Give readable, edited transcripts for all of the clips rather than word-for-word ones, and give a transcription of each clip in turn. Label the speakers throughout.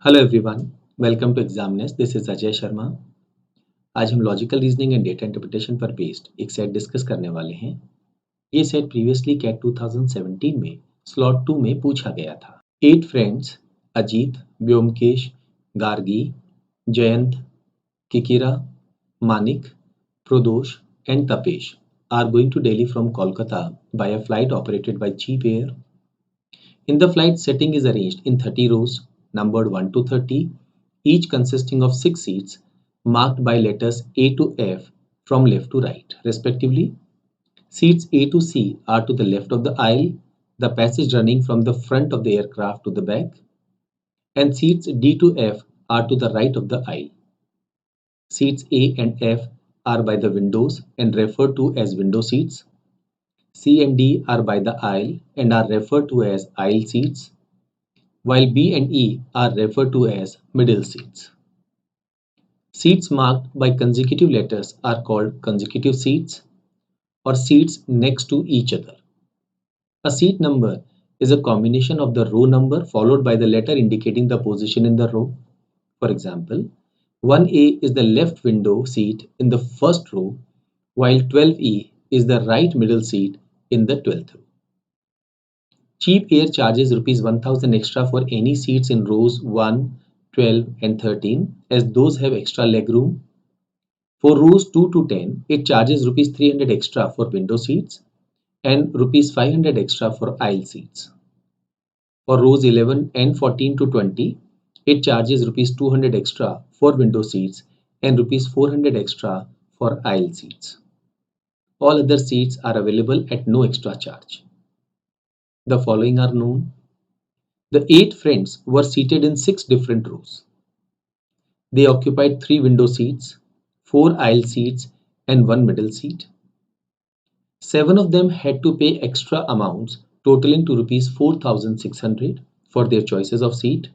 Speaker 1: Hello everyone, welcome to examiners. This is Ajay Sharma. आज हम logical reasoning and data interpretation पर based एक set discuss करने वाले हैं। ये सेट प्रीवियसली कैट 2017 में स्लॉट 2 में पूछा गया था। 8 friends Ajit, Byomkesh, Gargi, Jayant, Kikira, Manik, Pradosh and Tapesh are going to Delhi from Kolkata by a flight operated by Cheap Air. In the flight, setting is arranged in 30 rows, numbered 1 to 30, each consisting of 6 seats marked by letters A to F from left to right, respectively. Seats A to C are to the left of the aisle, the passage running from the front of the aircraft to the back, and seats D to F are to the right of the aisle. Seats A and F are by the windows and referred to as window seats. C and D are by the aisle and are referred to as aisle seats, while B and E are referred to as middle seats. Seats marked by consecutive letters are called consecutive seats or seats next to each other. A seat number is a combination of the row number followed by the letter indicating the position in the row. For example, 1A is the left window seat in the first row, while 12E is the right middle seat in the 12th row. Cheap Air charges rupees 1000 extra for any seats in rows 1, 12 and 13 as those have extra leg room. For rows 2 to 10, it charges rupees 300 extra for window seats and rupees 500 extra for aisle seats. For rows 11 and 14 to 20, it charges rupees 200 extra for window seats and rupees 400 extra for aisle seats. All other seats are available at no extra charge. The following are known. The 8 friends were seated in 6 different rows. They occupied 3 window seats, 4 aisle seats and 1 middle seat. 7 of them had to pay extra amounts totaling to rupees 4600 for their choices of seat.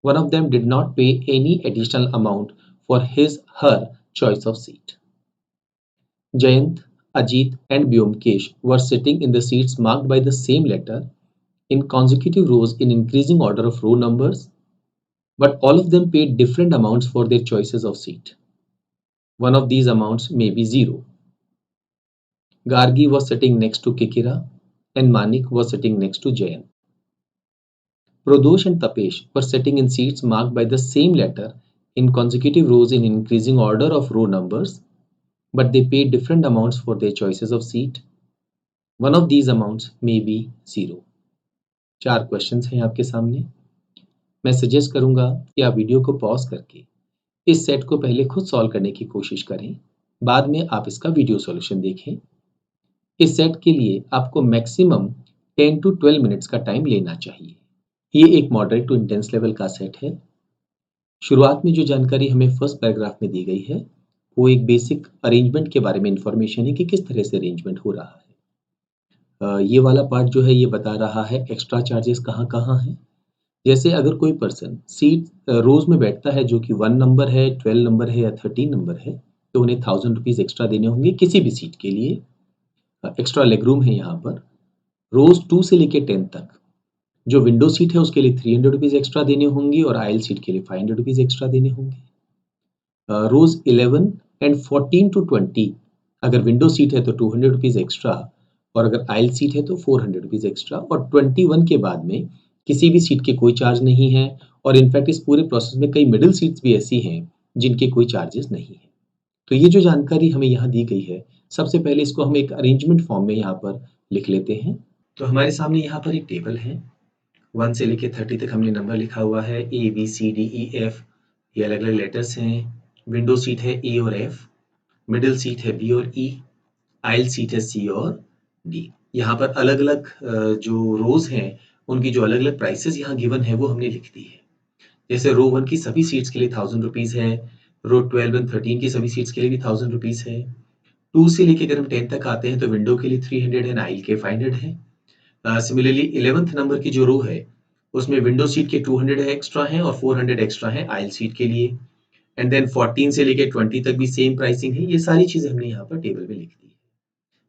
Speaker 1: One of them did not pay any additional amount for her choice of seat. Jayant, Ajit and Byomkesh were sitting in the seats marked by the same letter in consecutive rows in increasing order of row numbers, but all of them paid different amounts for their choices of seat. One of these amounts may be 0. Gargi was sitting next to Kikira and Manik was sitting next to Jayant. Pradosh and Tapesh were sitting in seats marked by the same letter in consecutive rows in increasing order of row numbers, but they paid different amounts for their choices of seat. One of these amounts may be 0. 4 questions हैं आपके सामने। मैं suggest करूंगा कि आप video को pause करके इस सेट को पहले खुद सॉल्व करने की कोशिश करें, बाद में आप इसका वीडियो सॉल्यूशन देखें। इस सेट के लिए आपको मैक्सिमम 10 to 12 मिनट्स का टाइम लेना चाहिए। ये एक मॉडरेट टू इंटेंस लेवल का सेट है। शुरुआत में जो जानकारी हमें फर्स्ट पैराग्राफ में दी गई है वो एक बेसिक अरेंजमेंट के बारे में इंफॉर्मेशन है कि किस तरह से अरेंजमेंट हो रहा है। ये वाला पार्ट जो है ये बता रहा है एक्स्ट्रा चार्जेस कहाँ कहाँ हैं। जैसे अगर कोई पर्सन सीट रोज में बैठता है जो कि 1 नंबर है, 12 नंबर है या 13 नंबर है, तो उन्हें 1000 रुपीज एक्स्ट्रा देने होंगे किसी भी सीट के लिए। एक्स्ट्रा लेग रूम है यहाँ पर। रोज 2 से लेके 10 तक जो विंडो सीट है उसके लिए 300 रुपीज एक्स्ट्रा देने होंगे और आयल सीट के लिए 500 रुपीज एक्स्ट्रा देने होंगे। रोज 11 एंड 14 टू 20 अगर विंडो सीट है तो 200 रुपीज एक्स्ट्रा और अगर आयल सीट है तो 400 रुपीज एक्स्ट्रा, और 21 के बाद में किसी भी सीट के कोई चार्ज नहीं है और इनफैक्ट इस पूरे प्रोसेस में कई मिडिल सीट्स भी ऐसी हैं जिनके कोई चार्जेस नहीं है। तो ये जो जानकारी हमें यहाँ दी गई है, सबसे पहले इसको हम एक अरेंजमेंट फॉर्म में यहाँ पर लिख लेते हैं। तो हमारे सामने यहाँ पर एक टेबल है। 1 से लेके 30 तक हमने नंबर लिखा हुआ है, A B C D E F, ये अलग अलग लेटर्स हैं। विंडो सीट है A और F, मिडिल सीट है B और E, आइल सीट है C और D। यहाँ पर अलग अलग जो रोज हैं उनकी जो अलग अलग प्राइसेस यहाँ गिवन है वो हमने लिख दी है। जैसे रो 1 की सभी सीट्स के लिए 1000 रुपीज है, रो 12 एंड 13 की सभी सीट्स के लिए भी 1000 रुपीज है। 2 से लेके अगर हम 10 तक आते हैं तो विंडो के लिए 300 है, आइल के 500 है। सिमिलरली 11th नंबर की जो रो है उसमें विंडो सीट के 200 एक्स्ट्रा हैं और 400 एक्स्ट्रा हैं आइल सीट के लिए। एंड देन 14 से लेके 20 तक भी सेम प्राइसिंग है। ये सारी चीजें हमने यहाँ पर टेबल में लिख दी है।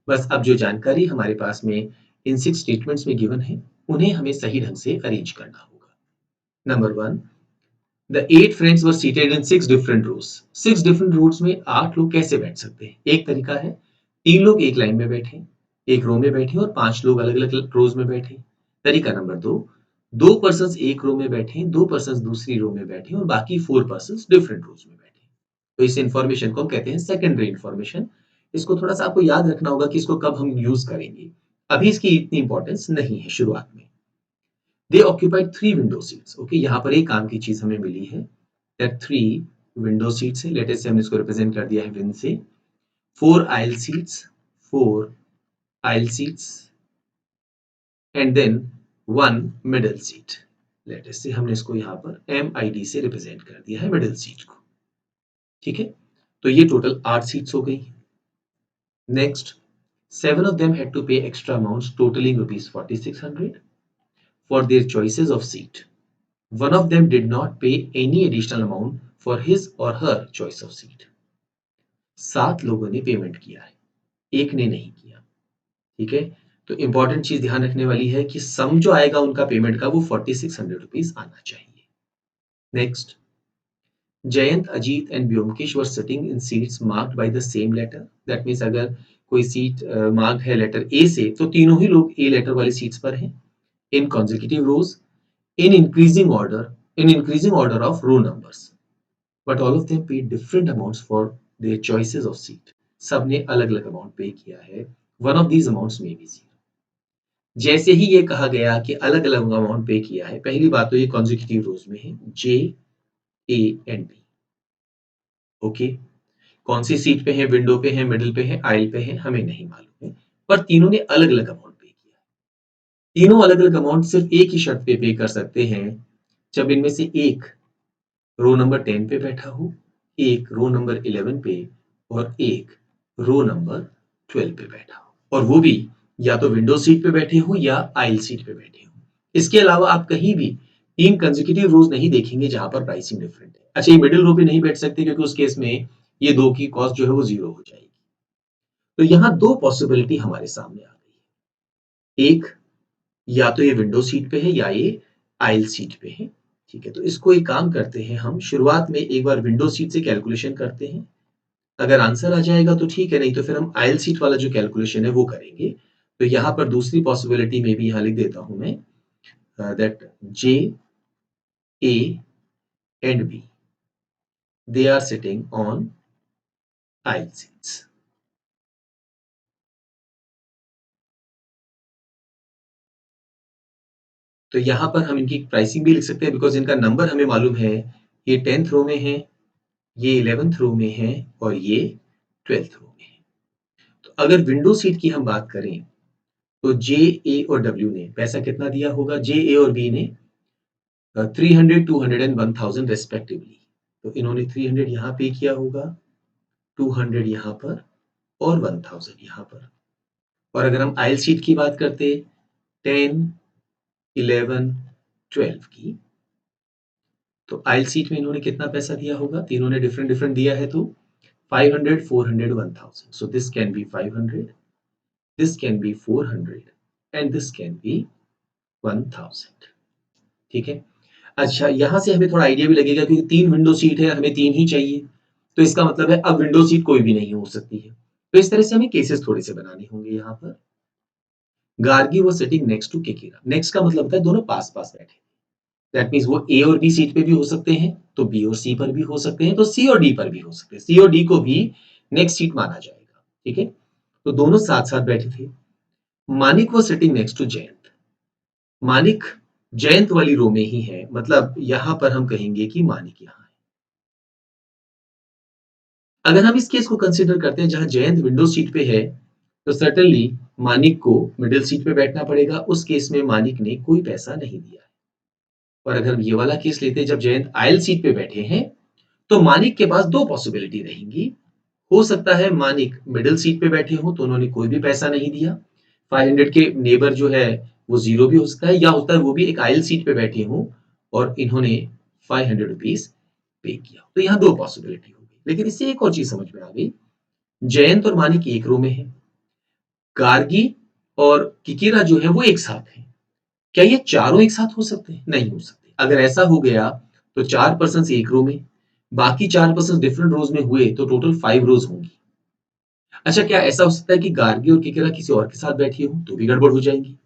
Speaker 1: बस अब जो जानकारी हमारे पास में इन 6 स्टेटमेंट्स में गिवन है उन्हें हमें सही ढंग से अरेंज करना होगा। Number 1, the 8 friends were seated in 6 different rows. 6 different rows में 8 लोग कैसे बैठ सकते हैं? एक तरीका है 3 लोग एक लाइन में बैठे, एक रो में बैठे और 5 लोग अलग-अलग रोज में बैठे। तरीका नंबर 2, 2 पर्सन्स एक रो में बैठे, 2 पर्सन्स दूसरी रो में बैठे और बाकी 4 पर्सन्स डिफरेंट रोज में बैठे। तो इस इंफॉर्मेशन को हम कहते हैं सेकेंडरी इंफॉर्मेशन। इसको थोड़ा-सा आपको याद रखना होगा कि इसको कब हम यूज करेंगे। अभी इसकी इतनी इंपॉर्टेंस नहीं है शुरुआत में। दे ऑक्यूपाइड 3 विंडो सीट्स। ओके, यहाँ पर एक काम की चीज हमें मिली है। दैट 3 विंडो सीट्स है। लेट अस से हमने इसको रिप्रेजेंट कर दिया है विन से। 4 aisle seats, 4 aisle seats and then 1 middle seat. Let us से हमने इसको यहाँ पर MID से रिप्रेजेंट कर दिया है मिडिल सीट को। ठीक है, तो ये टोटल 8 सीट्स हो गई। Next, 7 of them had to pay extra amounts totaling rupees 4600 for their choices of seat. One of them did not pay any additional amount for his or her choice of seat. 7 लोगों ने payment किया है, एक ने नहीं किया। ठीक है, तो इंपॉर्टेंट चीज ध्यान रखने वाली है कि सम जो आएगा उनका पेमेंट का वो 4600 रुपीज आना चाहिए। Next, Jayant, Ajit and Vyomkesh were sitting in seats marked by the same letter. That means अगर कोई सीट मार्क्ड है लेटर ए से तो तीनों ही लोग ए लेटर वाली सीट्स पर हैं। In consecutive rows in increasing order of row numbers, but all of them paid different amounts for their choices of seat. सबने अलग-अलग अमाउंट पे किया है। One of these amounts may be zero. जैसे ही ये कहा गया कि अलग-अलग अमाउंट पे किया है, पहली बात तो ये कॉन्जिक्यूटिव रोज में है, J, A and B। Okay, कौन सी सीट पे है, विंडो पे है, मिडिल पे है, आइल पे है, हमें नहीं मालूम है, पर तीनों ने अलग-अलग अमाउंट पे किया है। तीनों अलग-अलग अमाउंट सिर्फ एक ही शर्त पे कर सकते हैं, जब इनमें से एक रो नंबर 10 पे बैठा हो, एक रो नंबर 11 पे और एक रो नंबर 12 पे बैठा हो, और वो भी या तो विंडो सीट पे बैठे हो या आइल सीट पे बैठे हो। इसके अलावा आप कहीं भी 3 कंसेक्यूटिव रोज नहीं देखेंगे जहां पर प्राइसिंग डिफरेंट है। अच्छा, ये मिडिल रो पे नहीं बैठ सकते क्योंकि उस केस में ये 2 की कॉस्ट जो है वो 0 हो जाएगी। तो यहाँ 2 पॉसिबिलिटी हमारे सामने आ गई है। एक, या तो ये विंडो सीट पे है या ये आइल सीट पे है। ठीक है, तो इसको एक काम करते हैं, हम शुरुआत में एक बार विंडो सीट से कैलकुलेशन करते हैं। अगर आंसर आ जाएगा तो ठीक है, नहीं तो फिर हम आइल सीट वाला जो कैलकुलेशन है वो करेंगे। तो यहाँ पर दूसरी पॉसिबिलिटी में भी यहाँ लिख देता हूं मैं, that J, A and B, they are sitting on aisle seats. तो यहाँ पर हम इनकी प्राइसिंग भी लिख सकते हैं, बिकॉज इनका नंबर हमें मालूम है। ये 10th रो में है, ये 11th रो में है और ये 12th रो में है। तो अगर विंडो सीट की हम बात करें तो जे, ए और डब्ल्यू ने पैसा कितना दिया होगा? जे, ए और बी ने 300, 200 एंड 1000 रेस्पेक्टिवली। तो इन्होंने 300 यहाँ पे किया होगा, 200 यहाँ पर और 1000 यहाँ पर। और अगर हम आइल सीट की बात करते 10, 11, 12 की, तो आइल सीट में इन्होंने कितना पैसा दिया होगा? तीनों ने डिफरेंट डिफरेंट दिया है, तो 500, 400, 1000। So this can be 500, this can be 400 and this can be 1000। ठीक है, अच्छा यहाँ से हमें थोड़ा आइडिया भी लगेगा क्योंकि 3 विंडो सीट है, हमें 3 ही चाहिए, तो इसका मतलब है अब विंडो सीट कोई भी नहीं हो सकती है। तो इस तरह से हमें केसेस थोड़े से बनाने होंगे। यहाँ पर गार्गी वो सिटिंग नेक्स्ट टू केकेरा। नेक्स्ट का मतलब होता है दोनों पास पास बैठे। दैट मीन्स वो ए और बी सीट पे भी हो सकते हैं, तो बी और सी पर भी हो सकते हैं, तो सी और डी पर भी हो सकते हैं। सी और डी को भी नेक्स्ट सीट माना जाएगा। ठीक है, तो दोनों साथ साथ बैठे थे। मानिक वो sitting next to Jayant. Manik Jayant वाली रो में ही है, मतलब यहां पर हम कहेंगे कि मानिक यहां है। अगर हम इस केस को कंसीडर करते हैं जहां जयंत विंडो सीट पे है, तो सर्टेनली मानिक को मिडिल सीट पे बैठना पड़ेगा। उस केस में मानिक ने कोई पैसा नहीं दिया है। और अगर हम ये वाला केस लेते हैं जब जयंत आयल सीट पे बैठे हैं, तो मानिक के पास 2 पॉसिबिलिटी रहेंगी। हो सकता है मानिक मिडिल सीट पे बैठे हो तो उन्होंने कोई भी पैसा नहीं दिया, 500 के नेबर जो है वो 0 भी हो सकता है, या होता है वो भी एक आइल सीट पे बैठे हो और इन्होंने 500 रुपीज पे किया। तो यहाँ 2 पॉसिबिलिटी हो गई। लेकिन इससे एक और चीज समझ में आ गई, जयंत और मानिक एक रो में है, गार्गी और किकिरा जो है वो एक साथ है। क्या ये चारों एक साथ हो सकते हैं? नहीं हो सकते। अगर ऐसा हो गया तो 4 पर्सन एक रो में, बाकी 4 पर्सन डिफरेंट रोज में हुए तो टोटल 5 रोज होंगी। अच्छा, क्या ऐसा हो सकता है कि गार्गी और किकेरा किसी और के साथ बैठी हो तो भी गड़बड़ हो जाएगी?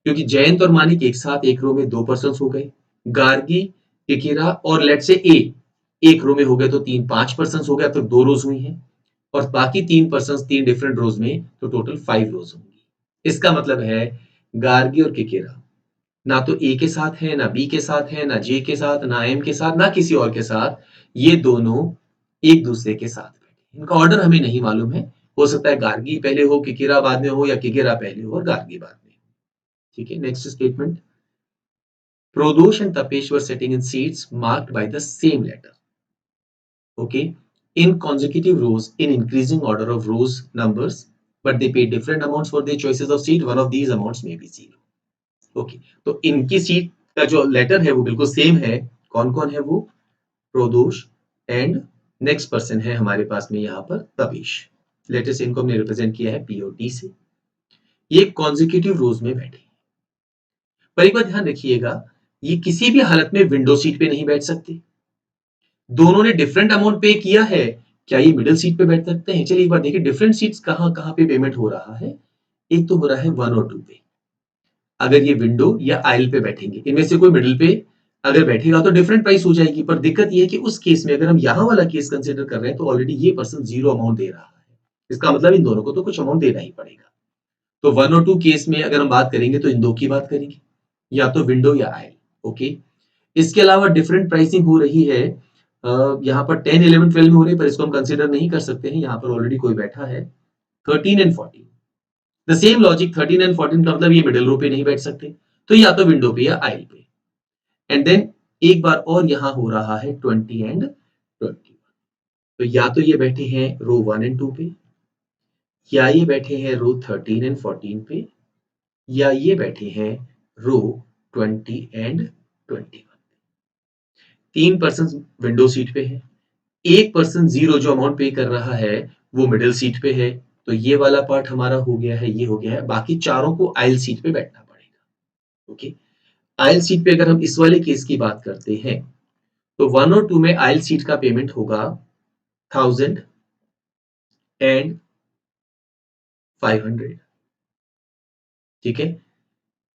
Speaker 1: क्योंकि जयंत और मानिक एक साथ एक रो में 2 पर्सन हो गए, गार्गी, किकेरा और लेट से ए एक रो में हो गए तो 5 पर्सन हो गए, अब तक 2 रोज हुई हैं, और बाकी 3 पर्सन 3 डिफरेंट रोज में तो टोटल 5 रोज होंगी। इसका मतलब है गार्गी और किकेरा ना तो ए के साथ है, ना बी के साथ है, ना जे के साथ, ना एम के साथ, ना किसी और के साथ, ये दोनों एक दूसरे के साथ बैठे। इनका ऑर्डर हमें नहीं मालूम है, हो सकता है गार्गी पहले हो, किकेरा बाद में हो, या किकेरा पहले हो और गार्गी बाद में। ठीक है, next statement. Pradosh and Tapesh were sitting in seats marked by the same letter. Okay, in consecutive rows in increasing order of rows numbers, but they paid different amounts for their choices of seat. One of these amounts may be zero. Okay, तो इनकी seat का जो letter है वो बिल्कुल same है। कौन कौन है वो? प्रोदोष एंड नेक्स्ट पर्सन है हमारे पास में यहाँ पर तपेश। लेटेस्ट इनको हमने रिप्रेजेंट किया है पी और टी से। ये कॉन्जिक्यूटिव रोज में बैठे, पर एक बात ध्यान रखिएगा, ये किसी भी हालत में विंडो सीट पे नहीं बैठ सकते। दोनों ने डिफरेंट अमाउंट पे किया है, क्या ये मिडिल सीट पे बैठ सकते हैं? चलिए एक बार देखिए डिफरेंट सीट्स कहां कहां पे पेमेंट हो रहा है। एक तो हो रहा है 1 और 2 पे, अगर ये विंडो या आइल पे बैठेंगे, इनमें से कोई मिडिल पे अगर बैठेगा तो डिफरेंट प्राइस हो जाएगी। पर दिक्कत ये है कि उस केस में अगर हम यहां वाला केस कंसीडर कर रहे हैं तो ऑलरेडी ये पर्सन 0 अमाउंट दे रहा है, इसका मतलब इन दोनों को तो कुछ अमाउंट देना ही पड़ेगा। तो 1 और 2 केस में अगर हम बात करेंगे तो इन दो की बात करेंगे, या तो विंडो या आइल। ओके, इसके अलावा डिफरेंट प्राइसिंग हो रही है, यहाँ पर 10, 11, 12 में हो रही है, पर इसको हम कंसीडर नहीं कर सकते हैं, यहाँ पर ऑलरेडी कोई बैठा है 13 and 14। The same logic 13 and 14 का मतलब ये मिडिल रो पे नहीं बैठ सकते, तो या तो विंडो पे या आइल पे। एंड देन एक बार और यहाँ हो रहा है 20 एंड 21, तो या तो ये बैठे हैं रो 1 एंड 2 पे, या ये बैठे हैं रो 13 एंड 14 पे, या ये बैठे हैं रो 20 एंड 21। 3 पर्सन विंडो सीट पे है, एक पर्सन 0 जो अमाउंट पे कर रहा है वो मिडिल सीट पे है, तो ये वाला पार्ट हमारा हो गया है, ये हो गया है। बाकी चारों को आइल सीट पे बैठना पड़ेगा। ओके, आइल सीट पे अगर हम इस वाले केस की बात करते हैं तो 1 और 2 में आइल सीट का पेमेंट होगा 1000 एंड 500। ठीक है,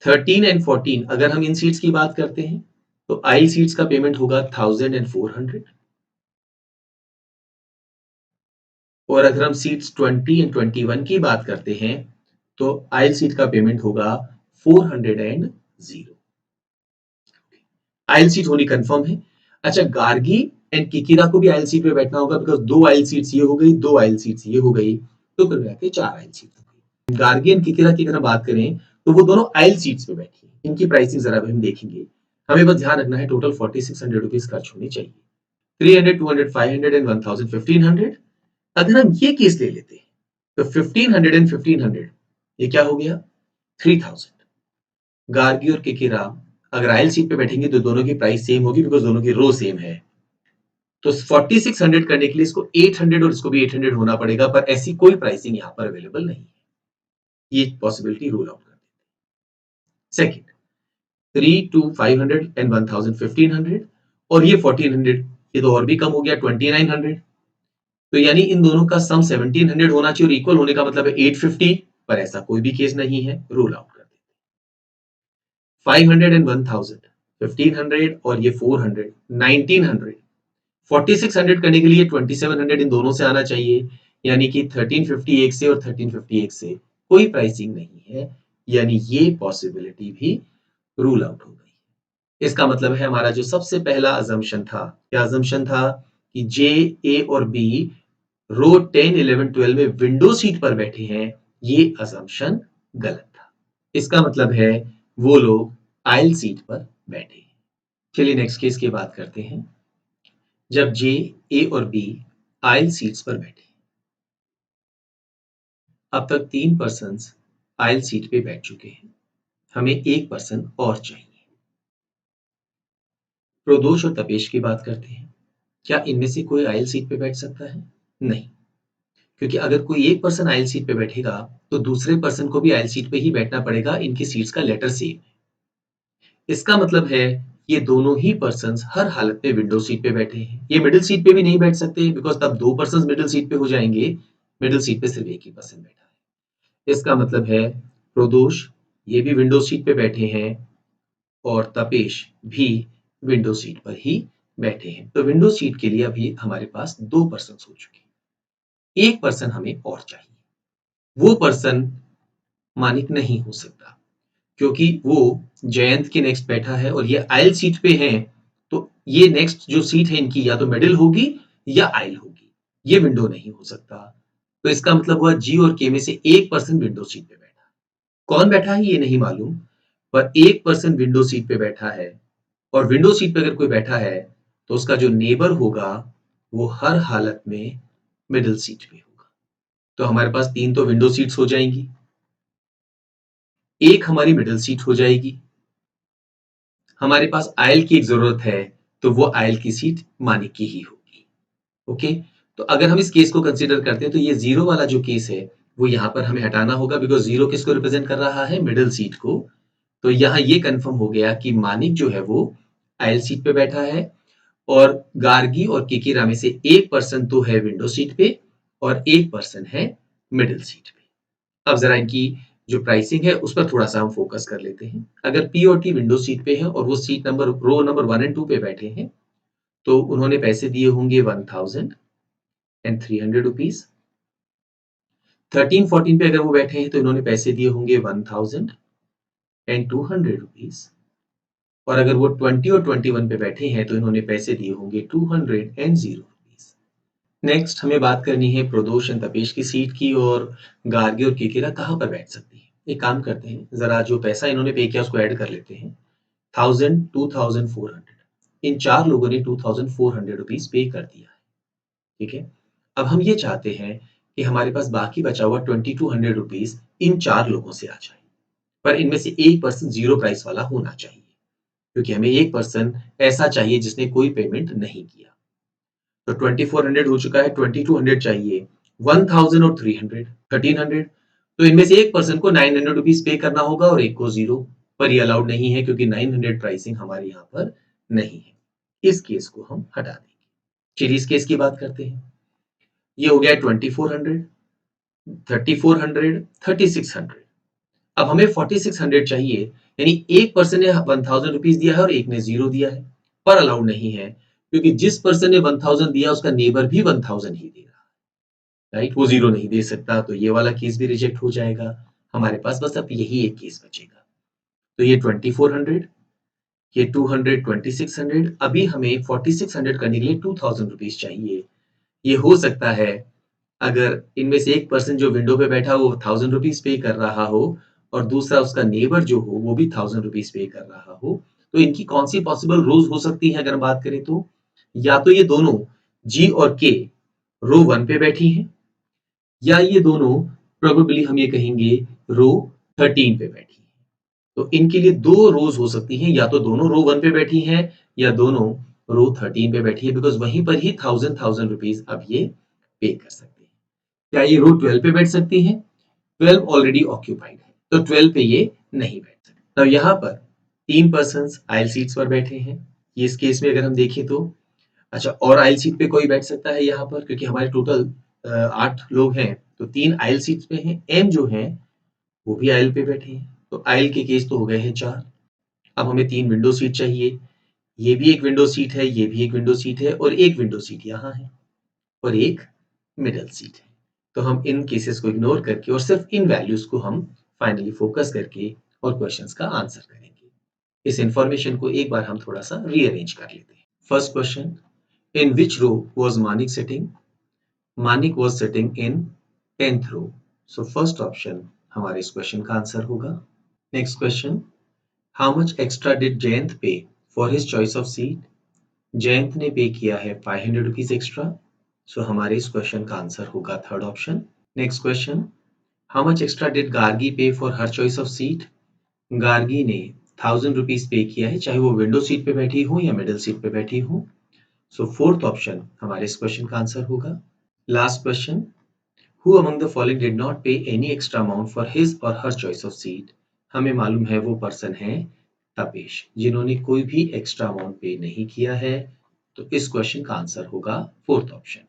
Speaker 1: 13 एंड 14 अगर हम इन सीट्स की बात करते हैं तो आइल सीट्स का पेमेंट होगा 1000 एंड 400, और अगर हम सीट्स 20 एंड 21 की बात करते हैं तो आइल सीट का पेमेंट होगा 400 एंड 0। आइल सीट होनी कंफर्म है। अच्छा, गार्गी एंड किकिरा को भी आइल सीट पे बैठना होगा, बिकॉज 2 आइल सीट्स ये हो गई, 2 आइल सीट्स ये हो गई, तो कुल मिला के 4 आइल सीट हो गई। गार्गी एंड किकिरा की अगर बात करें तो वो दोनों आइल सीट्स पे बैठी है। इनकी प्राइसिंग जरा हम देखेंगे, हमें बस ध्यान रखना है टोटल 4600 रुपीज खर्च होने चाहिए। 300, 200, 500 एंड 1000, 1500। अगर हम ये केस ले लेते हैं तो 1500 एंड 1500 ये क्या हो गया? 3000। गार्गी और किकिरा अगर आइल सीट पे बैठेंगे तो दोनों की प्राइस सेम होगी, बिकॉज दोनों की रो सेम है। तो 4600 करने के लिए इसको 800 और इसको भी 800 होना पड़ेगा, पर ऐसी कोई प्राइसिंग यहाँ पर अवेलेबल नहीं है, ये पॉसिबिलिटी रूल आउट कर देते हैं। सेकेंड, 3 to 500 एंड 1000, 1500, और ये 1400, ये तो और भी कम हो गया 2900। तो यानी इन दोनों का सम 1700 होना चाहिए, और इक्वल होने का मतलब है 850, पर ऐसा कोई भी केस नहीं है, रूल आउट कर देते हैं। 500 एंड 1000, 1500 और ये 400, 1900। 4600 करने के लिए 2700 इन दोनों से आना चाहिए, यानी कि 1350 एक से और 1350 एक से, कोई प्राइसिंग नहीं है, यानी ये पॉसिबिलिटी भी रूल आउट हो गई। इसका मतलब है हमारा जो सबसे पहला अजम्पशन था, क्या अजम्पशन था कि जे, ए और बी रो 10, 11, 12 में विंडो सीट पर बैठे हैं, ये अजम्पशन गलत था। इसका मतलब है वो लोग आइल सीट पर बैठे हैं। चलिए नेक्स्ट केस की बात करते हैं। जब जे, ए और बी आइल सीट्स पर बैठे, अब तक 3 पर्सन आइल सीट पे बैठ चुके हैं, हमें एक पर्सन और चाहिए। प्रदोष और तपेश की बात करते हैं, क्या इनमें से कोई आइल सीट पे बैठ सकता है? नहीं, क्योंकि अगर कोई एक पर्सन आइल सीट पे बैठेगा तो दूसरे पर्सन को भी आइल सीट पे ही बैठना पड़ेगा, इनकी सीट्स का लेटर सेम है। इसका मतलब है ये दोनों ही पर्सन्स हर हालत में विंडो सीट पे बैठे हैं। ये मिडिल सीट पे भी नहीं बैठ सकते बिकॉज तब दो पर्सन्स मिडिल सीट पे हो जाएंगे। मिडिल सीट पे सिर्फ एक ही पर्सन बैठा है। इसका मतलब है प्रदोष ये भी विंडो सीट पे बैठे हैं और तपेश भी विंडो सीट पर ही बैठे हैं। तो विंडो सीट के लिए अभी हमारे पास दो पर्सन हो चुके हैं। एक पर्सन हमें और चाहिए। वो पर्सन मानिक नहीं हो सकता क्योंकि वो जयंत के नेक्स्ट बैठा है और ये आयल सीट पे है। तो ये नेक्स्ट जो सीट है इनकी या तो मिडिल होगी या आयल होगी। ये विंडो नहीं हो सकता। तो इसका मतलब हुआ जी और के में से एक पर्सन विंडो सीट पे बैठा है। कौन बैठा है ये नहीं मालूम, पर एक पर्सन विंडो सीट पे बैठा है। और विंडो सीट पे अगर कोई बैठा है तो उसका जो नेबर होगा वो हर हालत में मिडिल सीट पे होगा। तो हमारे पास तीन तो विंडो सीट्स हो जाएंगी, एक हमारी मिडिल सीट हो जाएगी। हमारे पास आयल की एक जरूरत है तो वो आयल की सीट मानिक की ही होगी। ओके, तो अगर हम इस केस को कंसीडर करते हैं तो ये जीरो वाला जो केस है वो यहां पर हमें हटाना होगा बिकॉज जीरो किसको रिप्रेजेंट कर रहा है, मिडिल सीट को। तो यहां ये कंफर्म हो गया कि मानिक जो है वो आयल सीट पे बैठा है और गार्गी और किकिरा में से एक पर्सन तो है विंडो सीट पे और एक पर्सन है मिडिल सीट पे। अब जरा इनकी जो प्राइसिंग है उस पर थोड़ा सा हम फोकस कर लेते हैं। अगर पी और टी विंडो सीट पे है और वो सीट नंबर रो नंबर 1 और 2 पे बैठे हैं तो उन्होंने पैसे दिए होंगे 1,300 रुपीज। 13-14 पे अगर वो बैठे हैं तो इन्होंने पैसे दिए होंगे 1,200 रुपीज। और अगर वो 20 और 21 पे बैठे हैं तो इन्होंने पैसे दिए होंगे 200 रुपीज। नेक्स्ट हमें बात करनी है प्रदोष एंड तपेश की सीट की और गार्गी और केकेरा कहाँ पर बैठ सकती है। एक काम करते हैं, जरा जो पैसा इन्होंने पे किया उसको ऐड कर लेते हैं। 1,000, 2,400, इन चार लोगों ने 2,400 रुपीज पे कर दिया है। ठीक है, अब हम ये चाहते हैं कि हमारे पास बाकी बचा हुआ 2,200 रुपीज इन चार लोगों से आ जाए, पर इनमें से एक पर्सन जीरो प्राइस वाला होना चाहिए क्योंकि हमें एक पर्सन ऐसा चाहिए जिसने कोई पेमेंट नहीं किया। तो 2,400 हो चुका है, 2,200 चाहिए, 1,000 और 300, 1,300। तो इनमें से एक पर्सन को 900 रुपीज पे करना होगा और एक को जीरो। पर ये अलाउड नहीं है क्योंकि 900 प्राइसिंग हमारे यहाँ पर नहीं है। इस केस को हम हटा देंगे। चलिए इस केस की बात करते हैं। ये हो गया 2,400, 3,400, 3,600। अब हमें 4,600 चाहिए, यानी एक पर्सन ने 1,000 रुपीज दिया है और एक ने जीरो दिया है। पर अलाउड नहीं है क्योंकि जिस पर्सन ने 1,000 दिया उसका नेबर भी 1,000 ही दे रहा है, राइट। वो जीरो नहीं दे सकता तो ये वाला केस भी रिजेक्ट हो जाएगा। हमारे पास बस अब यही एक केस बचेगा। तो ये 2,400, ये 200, 2,600। अभी हमें 4,600 करने के लिए 2,000 रुपीज चाहिए। ये हो सकता है अगर इनमें से एक पर्सन जो विंडो पे बैठा हो वो 1,000 रुपीज पे कर रहा हो और दूसरा उसका नेबर जो हो वो भी 1,000 रुपीज पे कर रहा हो। तो इनकी कौन सी पॉसिबल रोज हो सकती है अगर हम बात करें तो, या तो ये दोनों जी और के रो 1 पे बैठी हैं या ये दोनों प्रोबेबली हम ये कहेंगे रो 13 पे बैठी हैं। तो इनके लिए दो रोज हो सकती हैं, या तो दोनों रो 1 पे बैठी हैं या दोनों रो 13 पे बैठी है बिकॉज वहीं पर ही 1,000 रुपीज अब ये पे कर सकते हैं। क्या ये रो 12 पे बैठ सकती हैं? 12 ऑलरेडी ऑक्यूपाइड है तो 12 पे ये नहीं बैठ सकते। अब यहाँ पर तीन पर्सन आयल सीट्स पर बैठे हैं। ये इस केस में अगर हम देखें तो अच्छा, और आयल सीट पे कोई बैठ सकता है यहाँ पर क्योंकि हमारे टोटल 8 लोग हैं तो तीन आयल सीट्स पे हैं। एम जो है वो भी आयल पे बैठे हैं तो आयल के केस तो हो गए हैं चार। अब हमें तीन विंडो सीट चाहिए। ये भी एक विंडो सीट है, ये भी एक विंडो सीट है और एक विंडो सीट यहाँ है और एक मिडल सीट है। तो हम इन केसेस को इग्नोर करके और सिर्फ इन वैल्यूज को हम फाइनली फोकस करके और क्वेश्चंस का आंसर करेंगे। इस इंफॉर्मेशन को एक बार हम थोड़ा सा रीअरेंज कर लेते हैं। First question, in which row was Manik sitting? Manik was sitting in 10th row. So first option हमारे इस क्वेश्चन का आंसर होगा। Next question, how much extra did Jayant pay for his choice of seat? Jayant ने पे किया है 500 रुपीज एक्स्ट्रा। सो हमारे इस question का आंसर होगा third option. Next question, how much extra did Gargi pay for her choice of seat? Gargi ने 1,000 rupees पे किया है चाहे वो विंडो सीट पे बैठी हो या मिडिल सीट पे बैठी हो। सो फोर्थ ऑप्शन हमारे इस क्वेश्चन का आंसर होगा। Last question, who among the following did not pay any extra amount for his और हर चॉइस ऑफ सीट? हमें मालूम है वो पर्सन है तपेश, जिन्होंने कोई भी एक्स्ट्रा अमाउंट पे नहीं किया है, तो इस क्वेश्चन का आंसर होगा फोर्थ ऑप्शन।